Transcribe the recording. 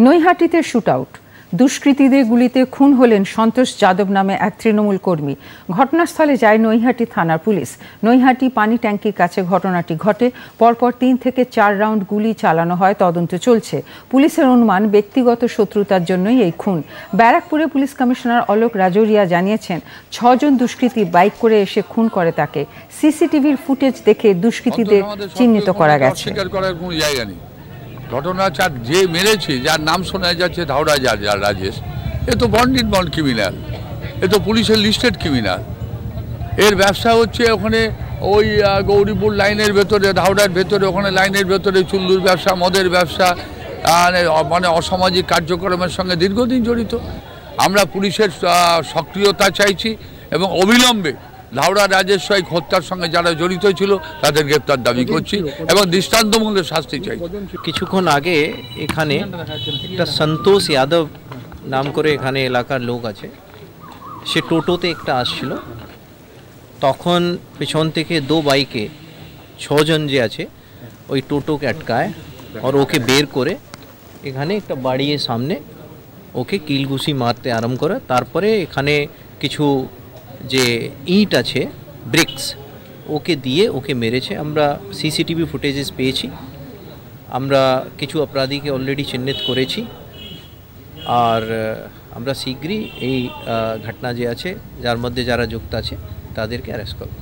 নৈহাটিতে shootout, দুষ্কৃতীদের গুলিতে খুন হলেন সন্তোষ যাদব নামে এক তৃণমূল কর্মী। ঘটনাস্থলে যায় নৈহাটি থানার পুলিশ। নৈহাটি পানি ট্যাঙ্কির কাছে ঘটনাটি ঘটে। পরপর 3 থেকে 4 রাউন্ড গুলি চালানো হয়। তদন্ত চলছে। পুলিশের অনুমান ব্যক্তিগত শত্রুতার জন্যই এই খুন। ব্যারাকপুরে পুলিশ কমিশনার অলোক রাজোরিয়া জানিয়েছেন 6 জন দুষ্কৃতী বাইক করে এসে খুন করে তাকে। সিসিটিভির ফুটেজ দেখে দুষ্কৃতীদের চিহ্নিত করা গেছে। ঘটনা যে মেরেছে, যার নাম শোনা যাচ্ছে ধাওড়া রাজেশ, এ তো বন্ড ক্রিমিনাল, এ তো পুলিশের লিস্টেড ক্রিমিনাল। এর ব্যবসা হচ্ছে ওখানে ওই গৌরীপুর লাইনের ভেতরে, ধাওড়ার ভেতরে, ওখানে লাইনের ভেতরে চুল্লুর ব্যবসা, মদের ব্যবসা, মানে অসামাজিক কার্যক্রমের সঙ্গে দীর্ঘদিন জড়িত। আমরা পুলিশের সক্রিয়তা চাইছি এবং অবিলম্বে ধাওড়া রাজেশ হত্যার সঙ্গে যারা জড়িত ছিল তাদের গ্রেপ্তার দাবি করছি এবং দৃষ্টান্তমূলক শাস্তি চাই। কিছুক্ষণ আগে এখানে একটা সন্তোষ যাদব নাম করে এখানে এলাকার লোক আছে, সে টোটোতে একটা আসছিল। তখন পেছন থেকে 2 বাইকে 6 জন যে আছে ওই টোটোকে আটকায় আর ওকে বের করে এখানে একটা বাড়ির সামনে ওকে কিলঘুষি মারতে আরম্ভ করে। তারপরে এখানে কিছু যে ইট আছে, ব্রিক্স, ওকে দিয়ে ওকে মেরেছে। আমরা সিসিটিভি ফুটেজেস পেয়েছি। আমরা কিছু অপরাধীকে অলরেডি চিহ্নিত করেছি আর আমরা শীঘ্রই এই ঘটনা যে আছে যার মধ্যে যারা যুক্ত আছে তাদেরকে অ্যারেস্ট করব।